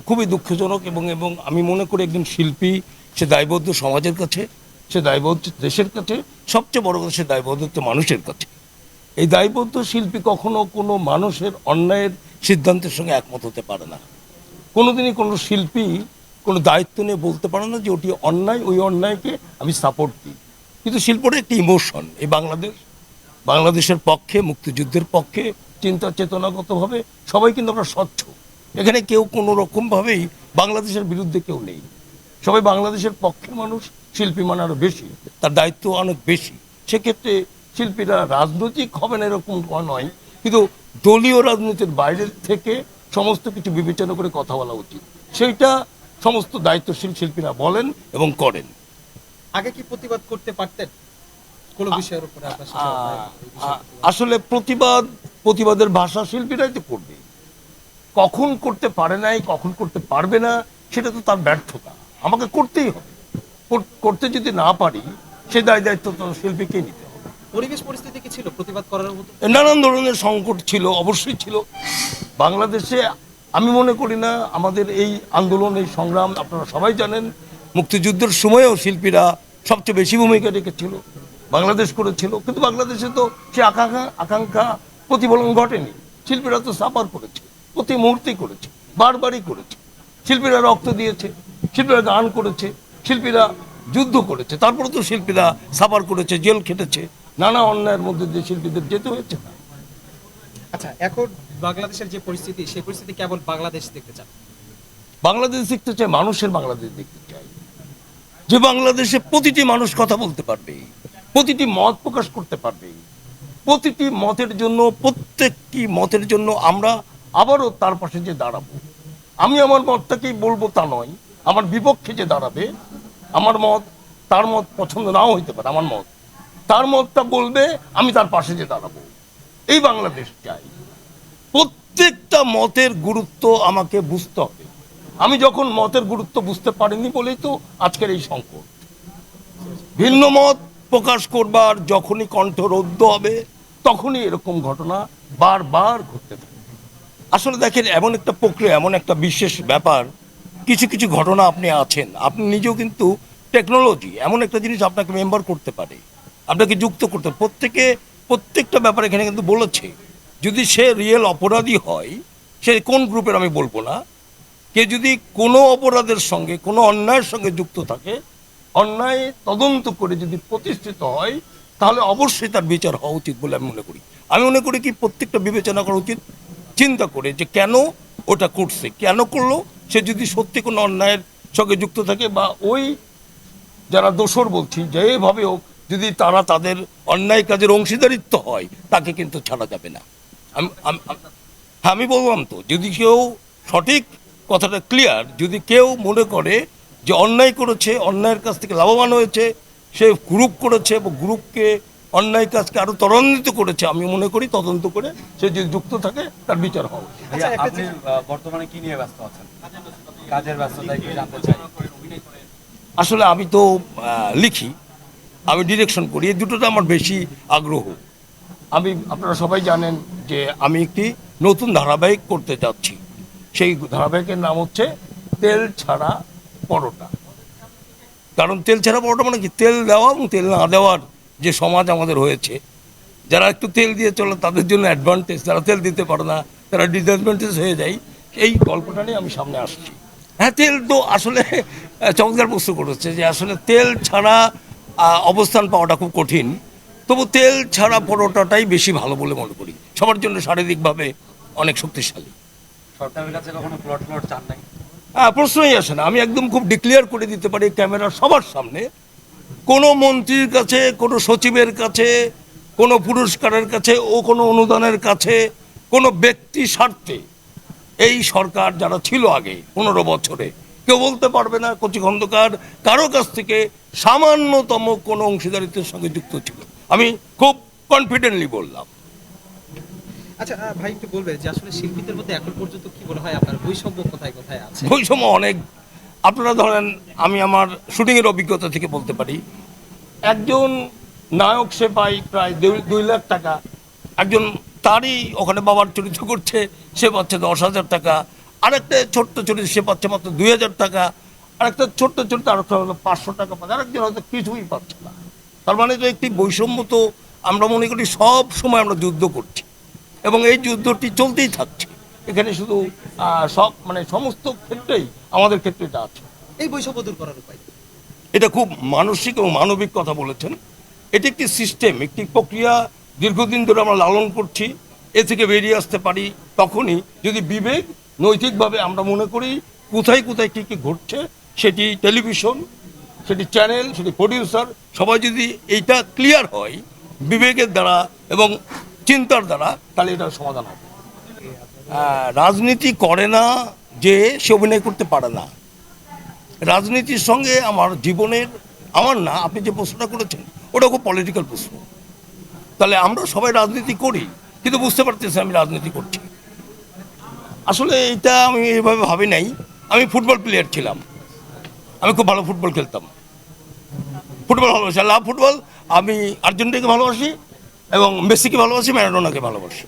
খুবই দুঃখজনক এবং এবং আমি মনে করি একজন শিল্পী সে দায়বদ্ধ সমাজের কাছে, সে দায়বদ্ধ দেশের কাছে, সবচেয়ে বড় কথা সে দায়বদ্ধ মানুষের কাছে। এই দায়বদ্ধ শিল্পী কখনো কোনো মানুষের অন্যায়ের সিদ্ধান্তের সঙ্গে একমত হতে পারে না। কোনোদিনই কোনো শিল্পী কোনো দায়িত্ব নিয়ে বলতে পারে না যে ওটি অন্যায়, ওই অন্যায়কে আমি সাপোর্ট দিই। কিন্তু শিল্পটা একটি ইমোশন। এই বাংলাদেশের পক্ষে, মুক্তিযুদ্ধের পক্ষে চিন্তা চেতনাগতভাবে সবাই কিন্তু আমরা স্বচ্ছ। এখানে কেউ কোনো রকমভাবেই বাংলাদেশের বিরুদ্ধে কেউ নেই। সবাই বাংলাদেশের পক্ষের মানুষ। শিল্পী মানে আরও বেশি, তার দায়িত্ব অনেক বেশি। সেক্ষেত্রে শিল্পীরা রাজনৈতিক হবেন এরকম নয়, কিন্তু দলীয় রাজনীতির বাইরের থেকে সমস্ত কিছু বিবেচনা করে কথা বলা উচিত। সেইটা সমস্ত দায়িত্বশীল শিল্পীরা বলেন এবং করেন। আগে কি প্রতিবাদ করতে পারতেন কোনো বিষয়ের উপরে? আসলে প্রতিবাদের ভাষা শিল্পীরাই তো করবে। কখন করতে পারে নাই, কখন করতে পারবে না, সেটা তো তার ব্যর্থতা। আমাকে করতেই হবে। করতে যদি না পারি সে দায়িত্ব তো শিল্পীকেই নিতে হবে। পরিবেশ পরিস্থিতি কি ছিল প্রতিবাদ করার মতো? নানান ধরনের সংকট ছিল, অবশ্যই ছিল বাংলাদেশে। আমি মনে করি না আমাদের এই আন্দোলন, এই সংগ্রাম, আপনারা সবাই জানেন মুক্তিযুদ্ধের সময়েও শিল্পীরা সবচেয়ে বেশি ভূমিকা রেখেছিল, বাংলাদেশ করেছিল। কিন্তু বাংলাদেশে তো সে আকাঙ্ক্ষা প্রতিফলন ঘটেনি। শিল্পীরা তো সাফার করেছে, প্রতি মুহূর্তেই করেছে, বারবারই করেছে। শিল্পীরা রক্ত দিয়েছে, শিল্পীরা গান করেছে, শিল্পীরা যুদ্ধ করেছে, তারপরে তো শিল্পীরা সাফার করেছে, জেল খেটেছে, নানা অন্যায়ের মধ্যে দিয়ে শিল্পীদের যেতে হয়েছে না। আচ্ছা, এখন বাংলাদেশের যে পরিস্থিতি, সেই পরিস্থিতি কেবল বাংলাদেশ দেখতে চান? বাংলাদেশ দেখতে চাই, মানুষের বাংলাদেশ দেখতে চাই, যে বাংলাদেশে প্রতিটি মানুষ কথা বলতে পারবে, প্রতিটি মত প্রকাশ করতে পারবে, প্রতিটি মতের জন্য, প্রত্যেকটি মতের জন্য আমরা আবারও তার পাশে যে দাঁড়াবো। আমি আমার মতটাকেই বলবো তা নয়, আমার বিপক্ষে যে দাঁড়াবে, আমার মত তার মত পছন্দ নাও হইতে পারে, আমার মত তার মতটা বলবে, আমি তার পাশে যে দাঁড়াবো। এই বাংলাদেশ চাই। প্রত্যেকটা মতের গুরুত্ব আমাকে বুঝতে হবে। আমি যখন মতের গুরুত্ব বুঝতে পারিনি বলেই তো আজকের এই সংকট। ভিন্ন মত প্রকাশ করবার যখনই কণ্ঠ রুদ্ধ হবে, তখনই এরকম ঘটনা বারবার ঘটতে থাকে। আসলে দেখেন, এমন একটা প্রক্রিয়া, এমন একটা বিশেষ ব্যাপার, কিছু কিছু ঘটনা আপনি আছেন, আপনি নিজেও কিন্তু টেকনোলজি এমন একটা জিনিস আপনাকে মেম্বার করতে পারে, আপনাকে যুক্ত করতে। প্রত্যেকটা ব্যাপার এখানে কিন্তু বলেছে, যদি সে রিয়েল অপরাধী হয়, সে কোন গ্রুপের আমি বলবো না, কে যদি কোনো অপরাধের সঙ্গে, কোনো অন্যায়ের সঙ্গে যুক্ত থাকে, অন্যায় তদন্ত করে যদি প্রতিষ্ঠিত হয়, তাহলে অবশ্যই তার বিচার হওয়া উচিত বলে আমি মনে করি। আমি মনে করি কি প্রত্যেকটা বিবেচনা করা উচিত, চিন্তা করে যে কেন ওটা করছে, কেন করলো। সে যদি সত্যি কোনো অন্যায়ের সঙ্গে যুক্ত থাকে, বা ওই যারা দোষর বলছি যেভাবে হোক, যদি তারা তাদের অন্যায় কাজের অংশীদারিত্ব হয়, তাকে কিন্তু ছাড়া যাবে না। আমি বললাম তো, যদি কেউ সঠিক কথাটা ক্লিয়ার, যদি কেউ মনে করে যে অন্যায় করেছে, অন্যায়ের কাছ থেকে লাভবান হয়েছে, সে গ্রুপ করেছে এবং গ্রুপকে অন্যায় কাজকে আরো ত্বরান্বিত করেছে, আমি মনে করি তদন্ত করে সে যদি যুক্ত থাকে তার বিচার হবে। আপনি বর্তমানে কি নিয়ে ব্যস্ত আছেন? কাজের ব্যস্ততা একটু জানতে চাই। আসলে আমি তো লিখি, আমি ডিরেকশন করি, এই দুটোতে আমার বেশি আগ্রহ। আপনারা সবাই জানেন যে আমি একটি নতুন ধারাবাহিক করতে যাচ্ছি। সেই ধারাবাহিকের নাম হচ্ছে তেল ছাড়া পরোটা। কারণ তেল ছাড়া পরোটা মানে কি, তেল দেওয়া এবং তেল না দেওয়ার যে সমাজ আমাদের হয়েছে, যারা একটু তেল দিয়ে চলে তাদের জন্য অ্যাডভান্টেজ, যারা তেল দিতে পারে না তারা ডিসঅ্যাডভান্টেজ হয়ে যায়। এই গল্পটা নিয়ে আমি সামনে আসছি। হ্যাঁ, তেল তো আসলে চমৎকার প্রশ্ন করেছে যে আসলে তেল ছাড়া অবস্থান পাওয়াটা খুব কঠিন। তবু তেল ছাড়া পরোটাটাই বেশি ভালো বলে মনে করি, সবার জন্য শারীরিকভাবে অনেক শক্তিশালী। সরকারের কাছে কখনো প্লট চান নাই? প্রশ্নই আসে না। আমি একদম খুব ডিক্লেয়ার করে দিতে পারি ক্যামেরার সবার সামনে, কোনো মন্ত্রীর কাছে, কোনো সচিবের কাছে, কোনো পুরস্কারের কাছে, ও কোনো অনুদানের কাছে, কোনো ব্যক্তি স্বার্থে এই সরকার যারা ছিল আগে 15 বছরে, কেউ বলতে পারবে না কচি খন্দকার কারো কাছ থেকে সামান্যতম কোনো অংশীদারিত্বের সঙ্গে যুক্ত ছিল। আমি খুব কনফিডেন্টলি বললাম। আচ্ছা ভাই, একটু বলবে যে আসলে শিল্পীদের মধ্যে এখন পর্যন্ত কি মনে হয় আপনার বৈষম্য কোথায় কোথায় আছে? বৈষম্য অনেক। আপনারা ধরেন, আমি আমার শুটিংয়ের অভিজ্ঞতা থেকে বলতে পারি, একজন নায়ক সে পায় প্রায় 2 লাখ টাকা, একজন তারই ওখানে বাবার চরিত্র করছে, সে পাচ্ছে 10,000 টাকা, আরেকটা ছোট্ট ছোট সে পাচ্ছে মাত্র 2,000 টাকা, আরেকটা ছোট্ট ছোট্ট আরেকটা হলো 500 টাকা পাচ্ছে, আরেকজন হয়তো কিছুই পাচ্ছে না। তার মানে তো একটি বৈষম্য তো আমরা মনে করি সব সময় আমরা যুদ্ধ করছি এবং এই যুদ্ধটি চলতেই থাকছে। এখানে শুধু সব মানে সমস্ত ক্ষেত্রেই আমাদের ক্ষেত্রে এটা আছে। এই বৈষম্য দূর করার উপায় কি? এটা খুব মানসিক এবং মানবিক কথা বলেছেন। এটি একটি সিস্টেম, একটি প্রক্রিয়া দীর্ঘদিন ধরে আমরা লালন করছি। এ থেকে বেরিয়ে আসতে পারি তখনই যদি বিবেক নৈতিকভাবে আমরা মনে করি কোথায় কোথায় কী কী ঘটছে, সেটি টেলিভিশন, সেটি চ্যানেল, সেটি প্রডিউসার, সবাই যদি এইটা ক্লিয়ার হয় বিবেকের দ্বারা এবং চিন্তার দ্বারা, তাহলে এটার সমাধান হবে। রাজনীতি করে না যে সে অভিনয় করতে পারে না। রাজনীতির সঙ্গে আমার জীবনের, আমার না, আপনি যে প্রশ্নটা করেছেন ওটা খুব পলিটিক্যাল প্রশ্ন। তাহলে আমরা সবাই রাজনীতি করি কিন্তু বুঝতে পারতেছি আমি রাজনীতি করছি। আসলে এইটা আমি এইভাবে ভাবি নাই। আমি ফুটবল প্লেয়ার ছিলাম, আমি খুব ভালো ফুটবল খেলতাম, ফুটবল ভালোবাসি, লাভ ফুটবল। আমি আর্জেন্টিনাকে ভালোবাসি এবং মেসিকে ভালোবাসি, ম্যারাডোনাকে ভালোবাসি।